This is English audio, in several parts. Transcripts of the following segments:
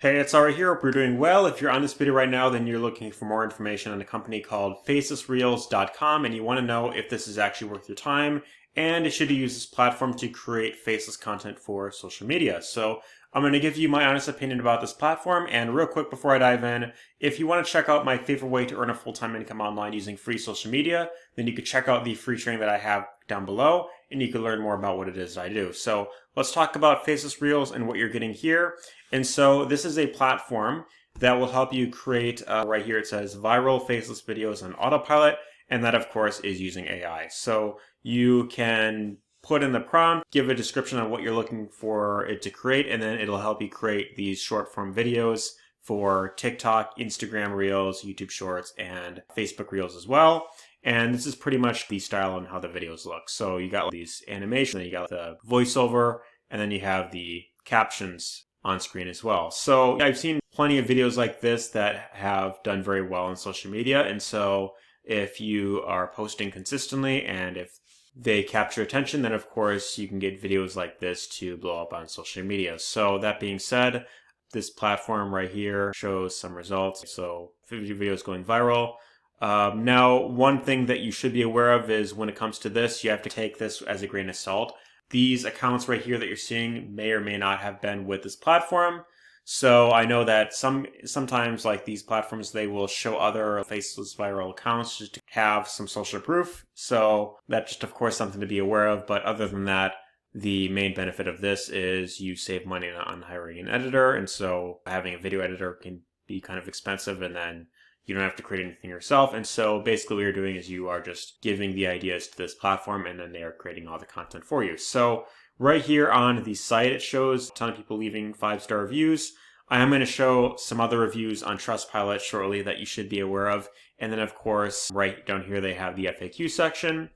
Hey, it's Ari here. Hope you're doing well. If you're on this video right now, then you're looking for more information on a company called facelessreels.com, and you want to know if this is actually worth your time and should you use this platform to create faceless content for social media. So I'm going to give you my honest opinion about this platform. And real quick before I dive in, if you want to check out my favorite way to earn a full-time income online using free social media, then you could check out the free training that I have down below, and you can learn more about what it is I do. So let's talk about Faceless Reels and what you're getting here. And so this is a platform that will help you create, right here it says viral faceless videos on autopilot, and that of course is using AI. So you can put in the prompt, give a description on what you're looking for it to create, and then it'll help you create these short form videos for TikTok, Instagram Reels, YouTube Shorts, and Facebook Reels as well. And this is pretty much the style and how the videos look. So you got these animations, then you got the voiceover, and then you have the captions on screen as well. So I've seen plenty of videos like this that have done very well on social media. And so if you are posting consistently and if they capture attention, then of course you can get videos like this to blow up on social media. So that being said, this platform right here shows some results. So 50 videos going viral. Now, one thing that you should be aware of is when it comes to this, you have to take this as a grain of salt. These accounts right here that you're seeing may or may not have been with this platform. So I know that sometimes like these platforms, they will show other faceless viral accounts just to have some social proof. So that's just of course something to be aware of. But other than that, the main benefit of this is you save money on hiring an editor. And so having a video editor can be kind of expensive, and then you don't have to create anything yourself. And so basically what you're doing is you are just giving the ideas to this platform, and then they are creating all the content for you. So right here on the site, it shows a ton of people leaving 5-star reviews. I am going to show some other reviews on Trustpilot shortly that you should be aware of. And then of course, right down here, they have the FAQ section,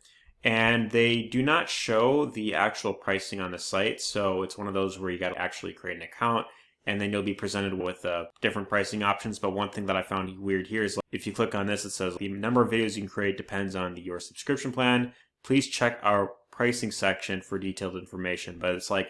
and they do not show the actual pricing on the site. So it's one of those where you got to actually create an account, and then you'll be presented with different pricing options. But one thing that I found weird here is like, if you click on this, it says the number of videos you can create depends on your subscription plan. Please check our pricing section for detailed information. But it's like,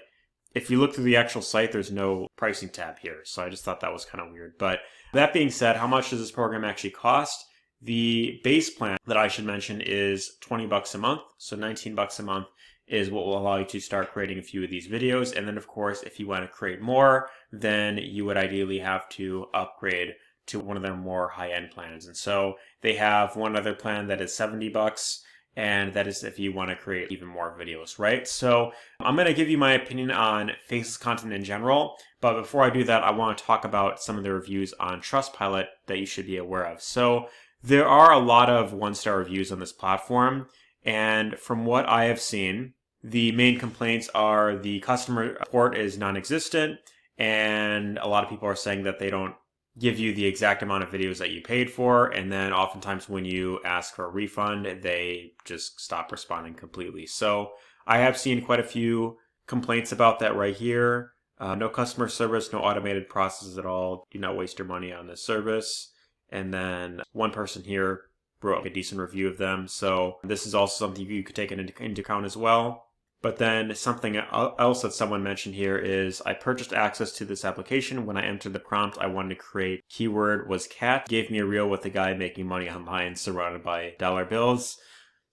if you look through the actual site, there's no pricing tab here. So I just thought that was kind of weird. But that being said, how much does this program actually cost? The base plan that I should mention is 20 bucks a month. So 19 bucks a month is what will allow you to start creating a few of these videos. And then of course, if you want to create more, then you would ideally have to upgrade to one of their more high-end plans. And so they have one other plan that is 70 bucks. And that is if you want to create even more videos, right? So I'm going to give you my opinion on faceless content in general. But before I do that, I want to talk about some of the reviews on Trustpilot that you should be aware of. So there are a lot of 1-star reviews on this platform. And from what I have seen, the main complaints are the customer support is non-existent, and a lot of people are saying that they don't give you the exact amount of videos that you paid for, and then oftentimes when you ask for a refund, they just stop responding completely. So I have seen quite a few complaints about that right here. No customer service, no automated processes at all. Do not waste your money on this service. And then one person here wrote a decent review of them. So this is also something you could take into account as well. But then something else that someone mentioned here is, I purchased access to this application. When I entered the prompt I wanted to create, keyword was cat. Gave me a reel with a guy making money online surrounded by dollar bills.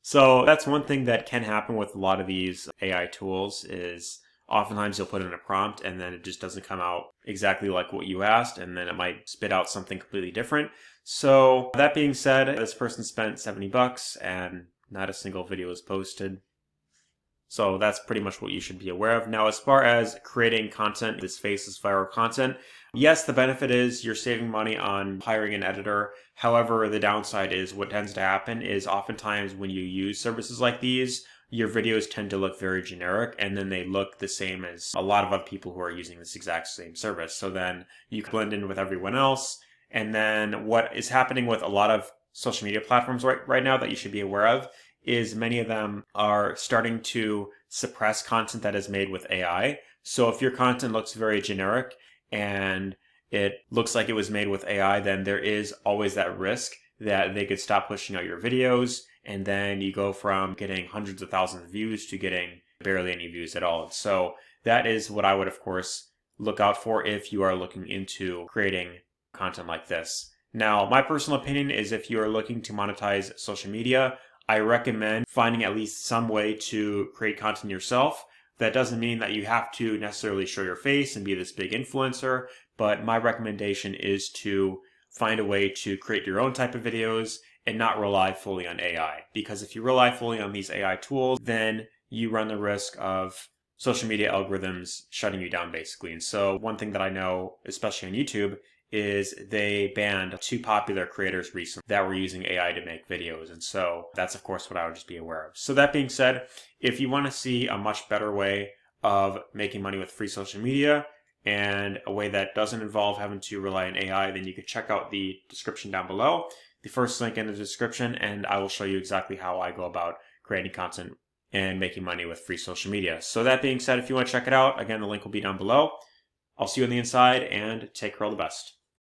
So that's one thing that can happen with a lot of these AI tools is oftentimes you'll put in a prompt and then it just doesn't come out exactly like what you asked, and then it might spit out something completely different. So that being said, this person spent 70 bucks and not a single video was posted. So that's pretty much what you should be aware of. Now, as far as creating content, this faceless viral content, yes, the benefit is you're saving money on hiring an editor. However, the downside is what tends to happen is oftentimes when you use services like these, your videos tend to look very generic, and then they look the same as a lot of other people who are using this exact same service. So then you can blend in with everyone else. And then what is happening with a lot of social media platforms right now that you should be aware of is many of them are starting to suppress content that is made with AI. So if your content looks very generic and it looks like it was made with AI, then there is always that risk that they could stop pushing out your videos, and then you go from getting hundreds of thousands of views to getting barely any views at all. So that is what I would, of course, look out for if you are looking into creating content like this. Now, my personal opinion is if you are looking to monetize social media, I recommend finding at least some way to create content yourself. That doesn't mean that you have to necessarily show your face and be this big influencer, but my recommendation is to find a way to create your own type of videos and not rely fully on AI. Because if you rely fully on these AI tools, then you run the risk of social media algorithms shutting you down basically. And so one thing that I know, especially on YouTube, is they banned 2 popular creators recently that were using AI to make videos. And so that's of course what I would just be aware of. So that being said, if you want to see a much better way of making money with free social media and a way that doesn't involve having to rely on AI, then you can check out the description down below, the first link in the description, and I will show you exactly how I go about creating content and making money with free social media. So that being said, if you want to check it out, again, the link will be down below. I'll see you on the inside, and take care, all the best.